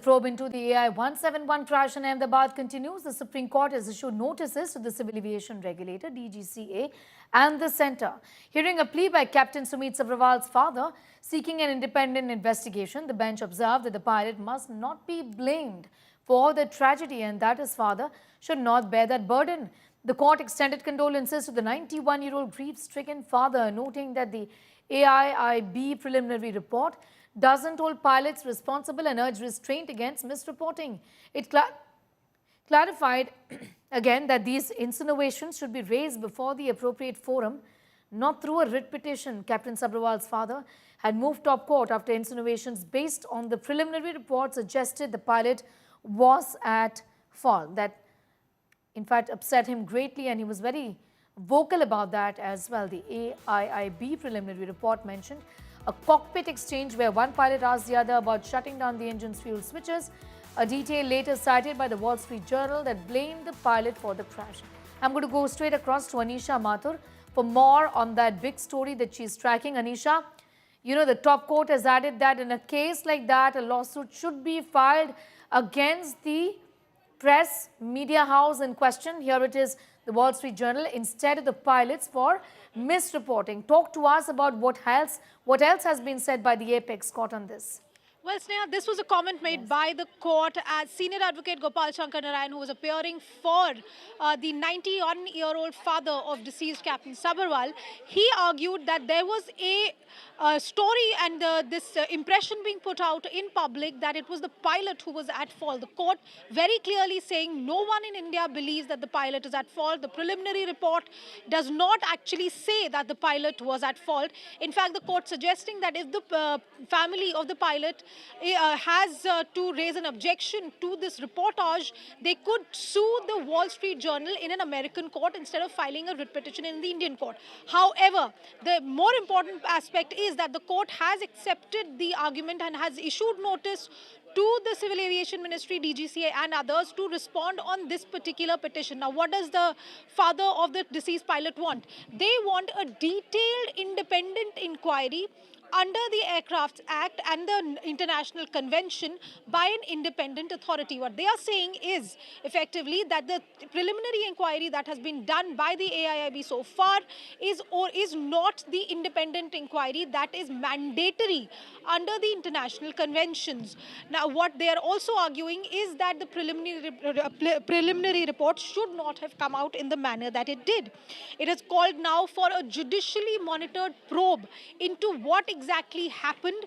probe into the AI-171 crash in Ahmedabad continues. The Supreme Court has issued notices to the Civil Aviation Regulator, DGCA, and the centre. Hearing a plea by Captain Sumit Sabharwal's father seeking an independent investigation, the bench observed that the pilot must not be blamed for the tragedy and that his father should not bear that burden. The court extended condolences to the 91-year-old grief-stricken father, noting that the AIIB preliminary report doesn't hold pilots responsible and urged restraint against misreporting. It clarified again that these insinuations should be raised before the appropriate forum, not through a writ petition. Captain Sabharwal's father had moved top court after insinuations based on the preliminary report suggested the pilot was at fault. That in fact upset him greatly, and he was very vocal about that as well. The AIIB preliminary report mentioned a cockpit exchange where one pilot asked the other about shutting down the engine's fuel switches, a detail later cited by the Wall Street Journal that blamed the pilot for the crash. I'm going to go straight across to Anisha Mathur for more on that big story that she's tracking. Anisha, you know, the top court has added that in a case like that, a lawsuit should be filed against the press media house in question. Here it is, the Wall Street Journal, instead of the pilots for misreporting. Talk to us about what else has been said by the Apex Court on this. Well, Sneha, this was a comment made by the court as senior advocate Gopal Shankar Narayan, who was appearing for the 91-year-old father of deceased Captain Sabharwal. He argued that there was a story and this impression being put out in public that it was the pilot who was at fault. The court very clearly saying no one in India believes that the pilot is at fault. The preliminary report does not actually say that the pilot was at fault. In fact, the court suggesting that if the family of the pilot has to raise an objection to this reportage, they could sue the Wall Street Journal in an American court instead of filing a writ petition in the Indian court. However, the more important aspect is that the court has accepted the argument and has issued notice to the Civil Aviation Ministry, DGCA and others to respond on this particular petition. Now, what does the father of the deceased pilot want? They want a detailed independent inquiry under the Aircraft Act and the International Convention by an independent authority. What they are saying is effectively that the preliminary inquiry that has been done by the AIIB so far is not the independent inquiry that is mandatory under the international conventions. Now, what they are also arguing is that the preliminary report should not have come out in the manner that it did. It is called now for a judicially monitored probe into what exactly happened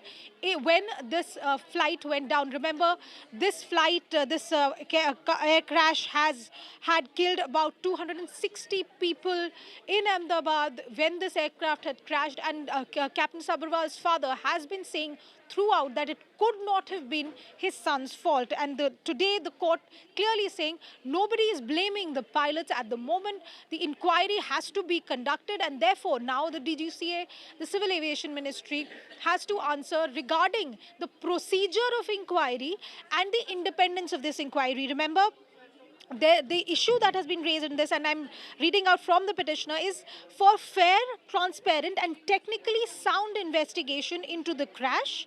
when this flight went down. Remember, this flight, this air crash had killed about 260 people in Ahmedabad when this aircraft had crashed, and Captain Sabharwal's father has been saying throughout that it could not have been his son's fault. And today the court clearly saying nobody is blaming the pilots at the moment. The inquiry has to be conducted, and therefore now the DGCA, the Civil Aviation Ministry, has to answer regarding the procedure of inquiry and the independence of this inquiry. Remember, the issue that has been raised in this, and I'm reading out from the petitioner, is for fair, transparent and technically sound investigation into the crash,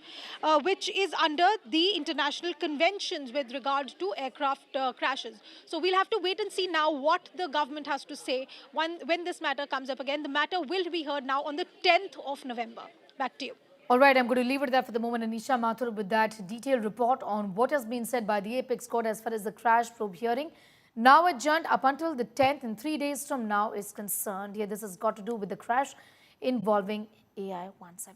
which is under the international conventions with regards to aircraft crashes. So we'll have to wait and see now what the government has to say when this matter comes up again. The matter will be heard now on the 10th of November. Back to you. All right, I'm going to leave it there for the moment. Anisha Mathur with that detailed report on what has been said by the Apex Court as far as the crash probe hearing, now adjourned up until the 10th and 3 days from now, is concerned. Here, this has got to do with the crash involving AI-171.